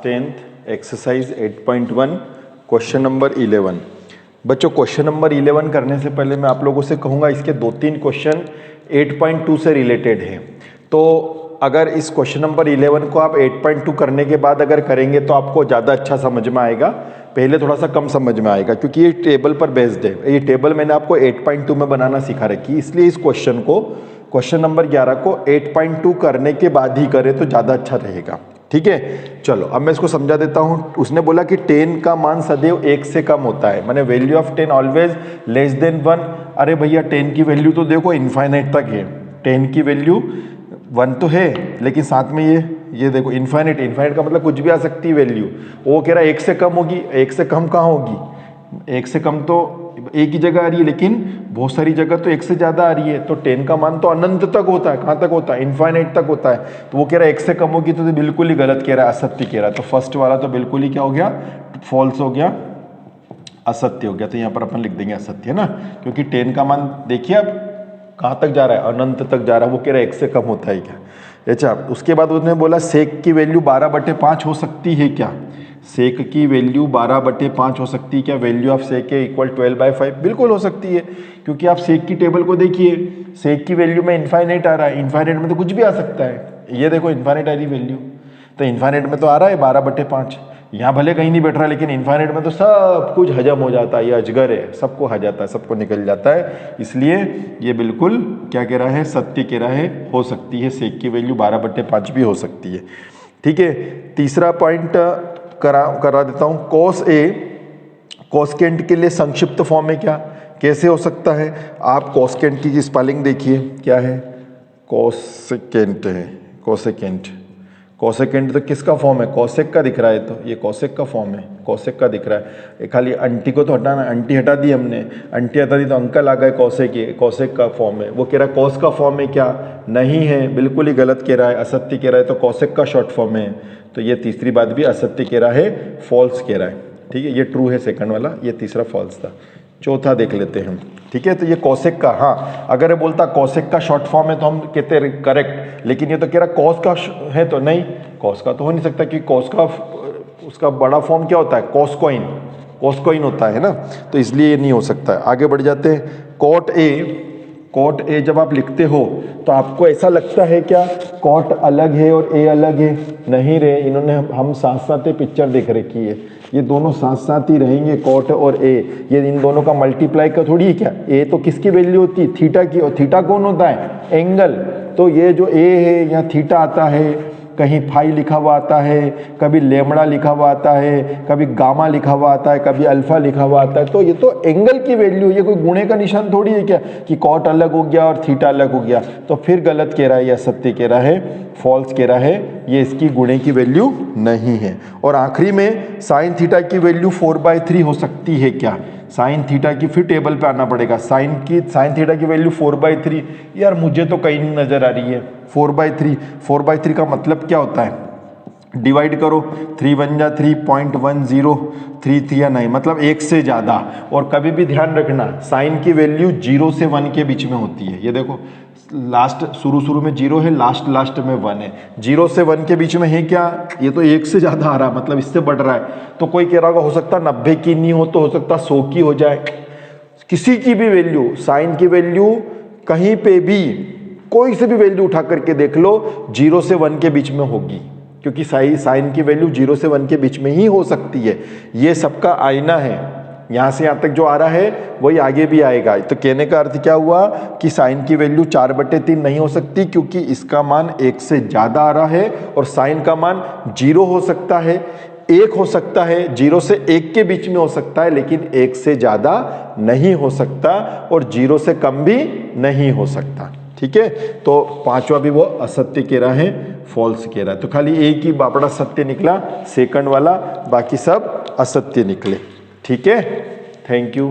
10th exercise 8.1 question number 11। बच्चों question number 11 करने से पहले मैं आप लोगों से कहूँगा इसके 2-3 क्वेश्चन 8.2 से रिलेटेड हैं। तो अगर इस क्वेश्चन नंबर 11 को आप 8.2 करने के बाद अगर करेंगे तो आपको ज़्यादा अच्छा समझ में आएगा, पहले थोड़ा सा कम समझ में आएगा क्योंकि ये टेबल पर बेस्ड है। ये टेबल मैंने आपको 8.2 में बनाना सिखा रखी, इसलिए इस क्वेश्चन को क्वेश्चन नंबर 11 को 8.2 करने के बाद ही करें तो ज़्यादा अच्छा रहेगा। ठीक है, चलो अब मैं इसको समझा देता हूँ। उसने बोला कि 10 का मान सदैव 1 से कम होता है, माने value of 10 always less than 1। अरे भैया 10 की वैल्यू तो देखो इनफाइनाइट तक है, 10 की वैल्यू 1 तो है लेकिन साथ में ये देखो इनफाइनाइट। इनफाइनाइट का मतलब कुछ भी आ सकती है वैल्यू। वो कह रहा है 1 से कम होगी, 1 से कम कहाँ होगी, 1 से कम तो एक ही जगह आ रही है लेकिन बहुत सारी जगह तो 1 से ज़्यादा आ रही है। तो 10 का मान तो अनंत तक होता है, कहाँ तक होता है, इनफाइनाइट तक होता है। तो वो कह रहा है 1 से कम होगी तो बिल्कुल ही गलत कह रहा है, असत्य कह रहा है। तो फर्स्ट वाला तो बिल्कुल ही क्या हो गया, फॉल्स हो गया, असत्य हो गया। तो यहाँ पर अपन लिख देंगे असत्य, है ना, क्योंकि 10 का मान देखिए अब कहाँ तक जा रहा है, अनंत तक जा रहा है। वो कह रहा है 1 से कम होता है क्या। अच्छा, उसके बाद उसने बोला सेक की वैल्यू 12/5 हो सकती है क्या। सेक की वैल्यू 12/5 हो सकती है क्या। वैल्यू ऑफ सेक है इक्वल 12/5, बिल्कुल हो सकती है क्योंकि आप सेक की टेबल को देखिए, सेक की वैल्यू में इनफाइनाइट आ रहा है, इनफाइनाइट में तो कुछ भी आ सकता है। ये देखो इनफाइनाइट आ रही वैल्यू, तो इनफाइनाइट में तो आ रहा है 12/5। यहाँ भले कहीं नहीं बैठ रहा लेकिन इनफाइनाइट में तो सब कुछ हजम हो जाता है, ये अजगर है, सबको खा जाता है, सबको निकल जाता है। इसलिए ये बिल्कुल क्या कह रहा है, सत्य कह रहा है, हो सकती है सेक की वैल्यू 12/5 भी हो सकती है। ठीक है, तीसरा पॉइंट करा देता हूँ। कॉस ए कॉसकेंट के लिए संक्षिप्त फॉर्म है क्या, कैसे हो सकता है। आप कॉसकेंट की स्पेलिंग देखिए क्या है, कॉसेकेंट है, कॉसेकेंट। कॉसेकेंट तो किसका फॉर्म है, कॉसेक का दिख रहा है, तो ये कॉसेक का फॉर्म है, कॉसेक का दिख रहा है। खाली अंटी को तो हटाना, अंटी हटा दी हमने, अंटी हटा दी तो अंकल आ गए, कॉसेक ये कॉसेक का फॉर्म है। वो कह रहा है कॉस का फॉर्म है क्या, नहीं है, बिल्कुल ही गलत कह रहा है, असत्य कह रहा है। तो कॉसेक का शॉर्ट फॉर्म है, तो ये तीसरी बात भी असत्य कह रहा है, फॉल्स कह रहा है। ठीक है, ये ट्रू है सेकंड वाला, ये तीसरा फॉल्स था। चौथा देख लेते हैं। ठीक है, तो ये कॉसेक का, हाँ अगर ये बोलता कॉसेक का शॉर्ट फॉर्म है तो हम कहते हैं करेक्ट, लेकिन ये तो कह रहा कॉस का है, तो नहीं, कॉस का तो हो नहीं सकता क्योंकि कॉस का उसका बड़ा फॉर्म क्या होता है, कॉसकॉइन, कॉसकॉइन होता है ना, तो इसलिए ये नहीं हो सकता है। आगे बढ़ जाते हैं। कॉट ए जब आप लिखते हो तो आपको ऐसा लगता है क्या कॉट अलग है और ए अलग है, नहीं रे, इन्होंने हम साथ साथ पिक्चर देख रखी है, ये दोनों साथ साथ ही रहेंगे, कॉट और ए, ये इन दोनों का मल्टीप्लाई का थोड़ी है क्या। ए तो किसकी वैल्यू होती है, थीटा की, और थीटा कौन होता है, एंगल। तो ये जो ए है यहाँ थीटा आता है, कहीं फाई लिखा हुआ आता है, कभी लेमड़ा लिखा हुआ आता है, कभी गामा लिखा हुआ आता है, कभी अल्फा लिखा हुआ आता है। तो ये तो एंगल की वैल्यू, ये कोई गुणे का निशान थोड़ी है क्या कि कॉट अलग हो गया और थीटा अलग हो गया। तो फिर गलत कह रहा है, या सत्य कह रहा है, फॉल्स कह रहा है, ये इसकी गुणे की वैल्यू नहीं है। और आखिरी में साइन थीटा की वैल्यू 4/3 हो सकती है क्या। साइन थीटा की फिर टेबल पे आना पड़ेगा, साइन थीटा की वैल्यू 4/3, यार मुझे तो कहीं नहीं नजर आ रही है 4/3। 4/3 का मतलब क्या होता है, डिवाइड करो, 3 1 जा 3.1033 मतलब 1 से ज़्यादा। और कभी भी ध्यान रखना साइन की वैल्यू 0 से 1 के बीच में होती है। ये देखो लास्ट शुरू में 0 है, लास्ट में 1 है, 0 से 1 के बीच में है क्या, ये तो 1 से ज़्यादा आ रहा है, मतलब इससे बढ़ रहा है। तो कोई कह रहा होगा हो सकता 90 की नहीं हो, तो हो सकता 100 की हो जाए। किसी की भी वैल्यू, साइन की वैल्यू कहीं पे भी कोई से भी वैल्यू उठा करके देख लो 0 से 1 के बीच में होगी, क्योंकि साइन की वैल्यू 0 से 1 के बीच में ही हो सकती है। ये सबका आईना है, यहाँ से यहाँ तक जो आ रहा है वही आगे भी आएगा। तो कहने का अर्थ क्या हुआ कि साइन की वैल्यू 4/3 नहीं हो सकती क्योंकि इसका मान 1 से ज़्यादा आ रहा है, और साइन का मान 0 हो सकता है, 1 हो सकता है, 0 से 1 के बीच में हो सकता है, लेकिन 1 से ज़्यादा नहीं हो सकता और 0 से कम भी नहीं हो सकता। ठीक है, तो पांचवा भी वो असत्य कह रहा है, फॉल्स कह रहा है। तो खाली एक ही बापड़ा सत्य निकला, सेकंड वाला, बाकी सब असत्य निकले। ठीक है, थैंक यू।